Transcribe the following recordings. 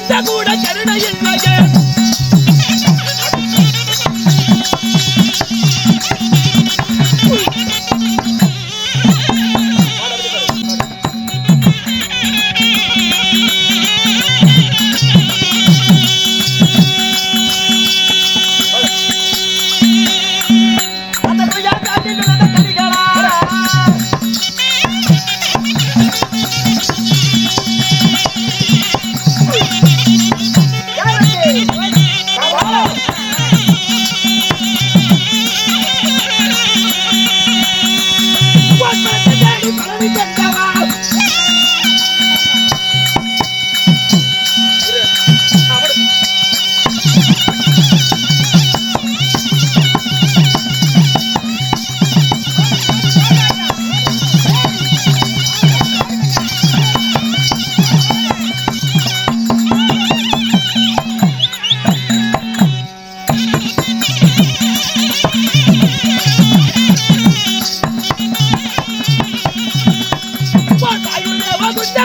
கொஞ்சம் கூட கருணை இல்லையே.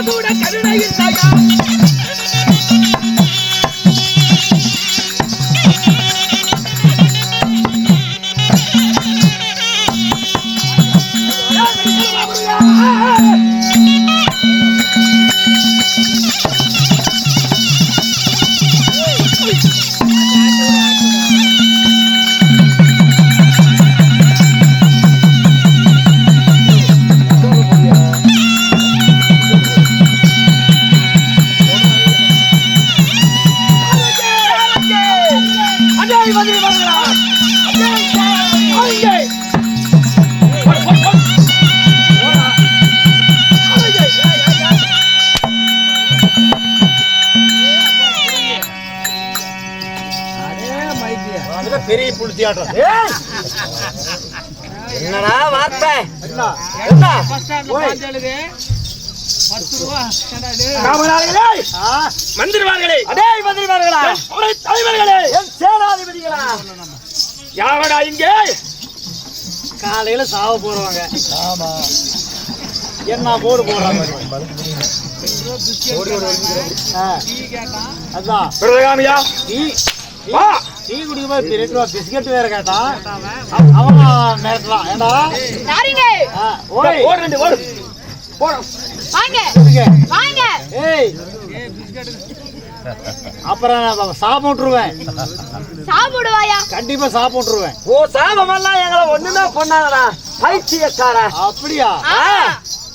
கூட கருணை இல்லையா. பெரிய புளிச்சி ஆட்டம். என்னடா வார்த்தை? மந்திரிமார்களே, தலைவர்களே, சேனாதிபதிகளா, யாவடா இங்கே காலையில சாவ போறவங்க என்ன போடு போடுறாங்க. அதான் டீ குடிக்கும்போது 2 ரூபா பிஸ்கட் வேற கேட்டான். அவன் நேரலாம் ஏண்டா அப்புறம் சாப்பிட்டுருவேன். சாப்பிடுவாயா? கண்டிப்பா சாப்பிட்டுருவேன். ஓ சாபமெல்லாம் எங்களை ஒண்ணுமே பண்ணாங்கடா பைத்தியக்கார. அப்படியா?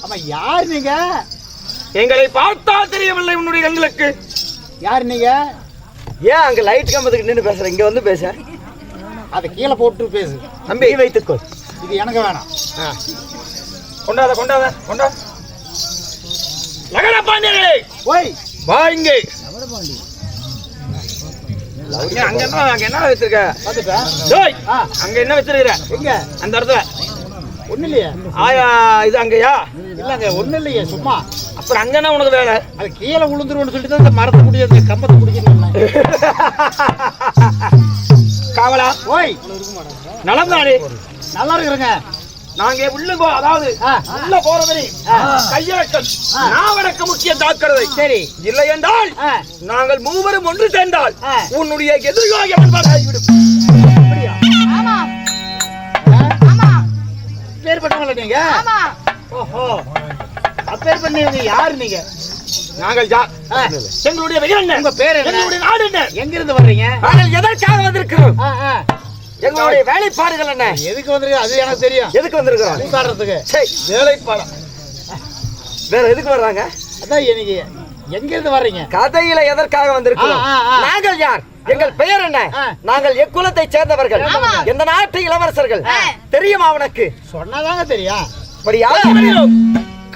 ஆமா. யார் நீங்க? எங்களை பார்த்தா தெரியவில்லை உன்னுடைய கண்களுக்கு. யார் நீங்க? ஏன் அங்க லைட் கம்பத்துக்கு நின்று பேசுற? இங்க வந்து பேச. அதை கீழே போட்டு பேசு தம்பி. வைத்துக்கோ. இது எனக்கு வேணாம். கொண்டாத கொண்டாத கொண்டா. லகன பாண்டியர்களே, ஓய் வா இங்கே. அங்க என்ன வச்சிருக்க? அங்க என்ன வச்சிருக்கிற? எங்க? அந்த இடத்துல ஒண்ணு இல்லையா? இது அங்கயா? இல்லங்க ஒண்ணு இல்லையே, சும்மா. அப்புறம் அங்க என்ன உனக்கு வேலை? அது கீழே விழுந்துருவோன்னு சொல்லிட்டு தான் இந்த மரத்தை முடியாது கம்பத்தை பிடிக்கணும். காவலா ஓய் நலம்தானே? நல்லா இருக்கிறேங்க. நாங்க அதாவது உள்ள போறவரை கையடக்கம் நாவடக்க முக்கிய தாக்குறதை. சரி. இல்லை என்றால் நாங்கள் மூவரும் ஒன்று சேர்ந்தால் உன்னுடைய எதிர்காலம் ஆகிவிடும். பேர் பண்ணவங்கள நீங்க? ஓஹோ, அப்பேர் பண்ணீங்க. யாரு நீங்க? நாங்கள் எங்களுடைய வீரன். உங்க பேர் என்ன? எங்களுடைய நாடு என்ன? எங்க இருந்து வர்றீங்க? நாங்கள் எதற்காக வந்திருக்கிறோம்? எங்களுடைய வேலைப்பாடுகள் என்ன? எதுக்கு வந்திருக்க? அது எனக்கு தெரியும். எதுக்கு வந்திருக்கிறோம்? கூத்தாடுறதுக்கு. சரி, வேலைப்பாடம். வேற எதுக்கு வர்றாங்க? அதான் எனக்கு எங்க இருந்து வர்றீங்க? கதையில எதற்காக வந்திருக்கிறோம்? நாங்கள் யார்? எங்கள் பெயர் என்ன? நாங்கள் எக்குலத்தை சேர்ந்தவர்கள். எந்த நாட்டு இளவரசர்கள் தெரியுமா உனக்கு? சொன்னாதாங்க தெரியும். அப்படியா?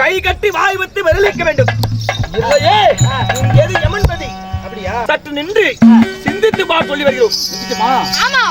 கை கட்டி வாய் வைத்து விரலிக்க வேண்டும். இல்லையே எது யமன்பதி. அப்படியா? சற்று நின்று சிந்தித்து பா சொல்லி வருகிறோம். ஆமா.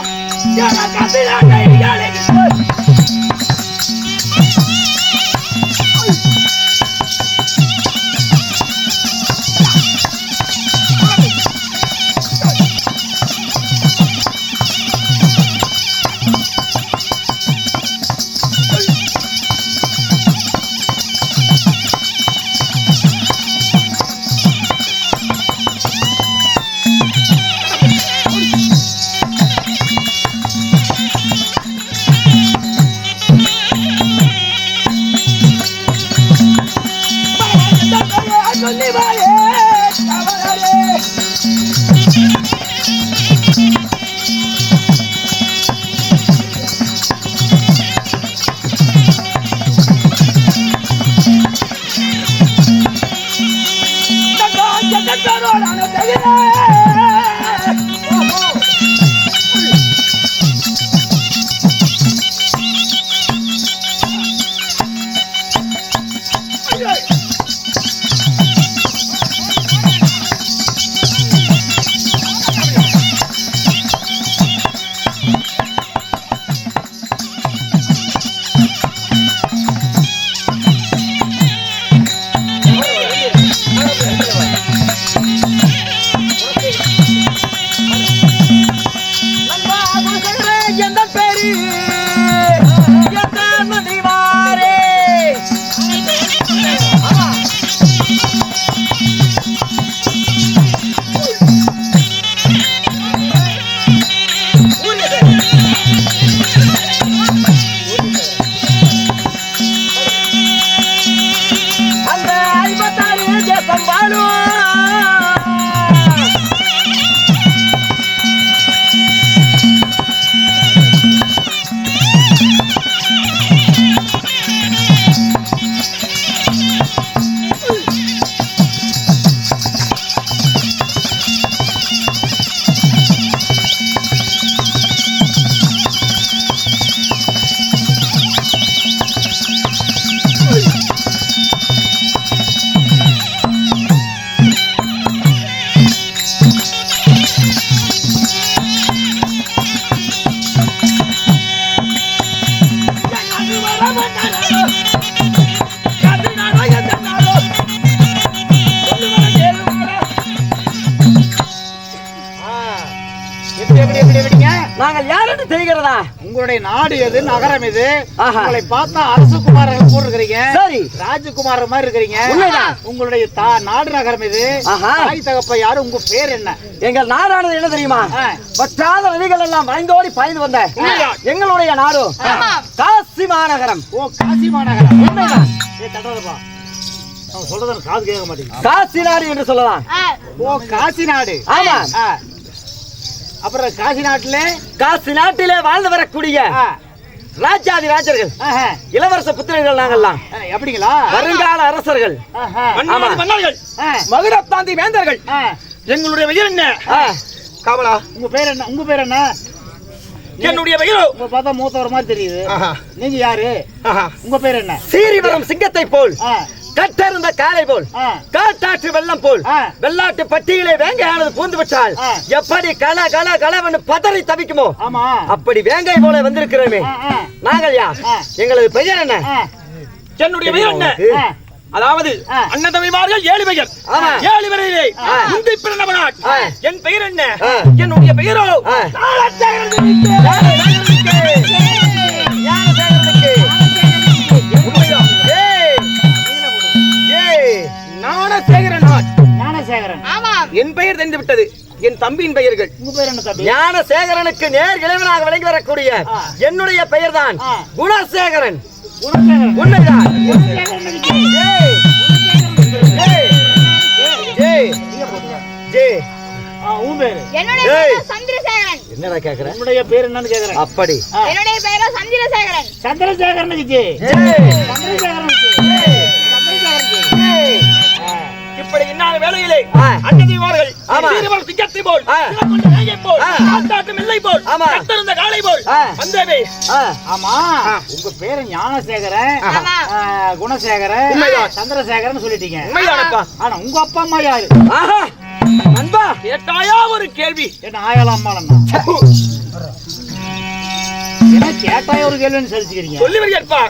நாங்கள் யார் என்று தெரிகிறதா? உங்களுடைய நாடு எது, நகரம் எது? ஆஹா. உங்களை பார்த்தா அரசகுமாரர்கள் போல இருக்கிறீங்க, சரி, ராஜகுமாரர் மாதிரி இருக்கிறீங்க. உண்மைதான். உங்களுடைய நாடு நகரம் எது? ஆஹா. தாய் தகப்ப யாரு? உங்க பேர் என்ன? எங்கள் நாடானது என்ன தெரியுமா? பற்றாத நதிகள் எல்லாம் வளைந்தோடி பாய்ந்து வந்த எங்களுடைய நாடு காசி மாநகரம். ஓ, காசி மாநகரம். உண்மைதான். தட்டதப்பா, அவன் சொல்றத காது கேட்க மாட்டேங்குது. காசி நாடு என்று சொல்லலாம். ஓ, காசி நாடு. ஆமா. அப்புறம் காசி நாட்டுல, காசி நாட்டிலே வாழ்ந்து வரக்கூடிய ராஜாதி ராஜர்கள், இளவரச புத்திரர்கள் நாங்கள்லாம். எப்படிங்களா? வருங்கால அரசர்கள், மன்னர்கள், மதுரத்தாந்தி வேந்தர்கள். எங்களுடைய பெயர் என்ன? காவலா, உங்க பேர் என்ன? உங்க பேர் என்ன? என்னுடைய பெயரோ உங்க பார்த்தா மூத்தவர் மாதிரி தெரியுது. நீங்க யாரு? உங்க பேர் என்ன? சீரிவரம் சிங்கத்தை போல், கட்டருந்த காலை போல், காட்டாற்று வெள்ளம் போல், வெள்ளாட்டு பட்டியலே வேங்கையானது பூந்து விட்டால் எப்படி கல கல கலவென்று பதறி தவிக்குமோ அப்படி வேங்கை போல வந்திருக்கிறோமே. நாங்கள் யார்? எங்களது பெயர் என்ன? என்னுடைய பெயர் என்ன? அதாவது அண்ணன் தம்பிமார்கள் 7 பெயர். 7 பேரிலே முந்தி பிறந்தவனாய் என் பெயர் என்ன? என்னுடைய பெயரோ ஞானசேகரன். என் பெயர் தெரிந்து விட்டது. என் தம்பியின் பெயர்கள். உங்க பேர் என்ன தம்பி? ஞானசேகரனுக்கு நேர் இளைவனாக விளங்கி வரக்கூடிய என்னுடைய பெயர் தான் குணசேகரன். உண்மைதான். என்னடா கேக்குறேன்? உன்னுடைய பேர் என்னன்னு கேக்குறேன். அப்படி என்னுடைய பெயரோ சந்திரசேகரன். சந்திரசேகரன். இப்படி இன்னாத வேளையிலே அண்ணதிமார்கள் சீரிவரம் சிங்கத்தை போல், சிறப்புண்ட வேங்கை போல், காட்டாற்று மில்லை போல், கட்டருந்த காளை போல் வந்தவே. ஆமா, உங்க பேரு ஞானசேகரன், குணசேகரன், சந்திரசேகரன் சொல்லிட்டீங்க. உண்மைதானப்பா? ஆனா உங்க அப்பா அம்மா யாரு? அன்பா, கேட்டாயா ஒரு கேள்வி? என்ன ஆயால அம்மாளா? என்ன கேட்டாயா ஒரு கேள்வின்னு சொல்லிக்கிறீங்க? சொல்லி வருகிறப்பா.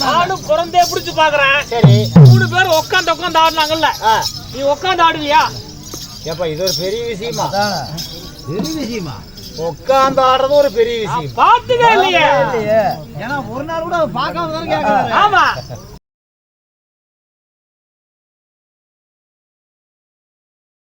நானும் பிறந்தே பிடிச்சு பாக்குறேன். சரி 3 பேர் உட்காந்து ஆடுனாங்கல்ல, நீ உட்காந்து ஆடுவியா? ஏப்பா இது ஒரு பெரிய விஷயமா? பெரிய விஷயமா? உட்காந்து ஆடுறது ஒரு பெரிய விஷயம். பாத்துக்க இல்லையே. ஏன்னா ஒரு நாள் கூட பார்க்காம தானே கேட்கறாரு. ஆமா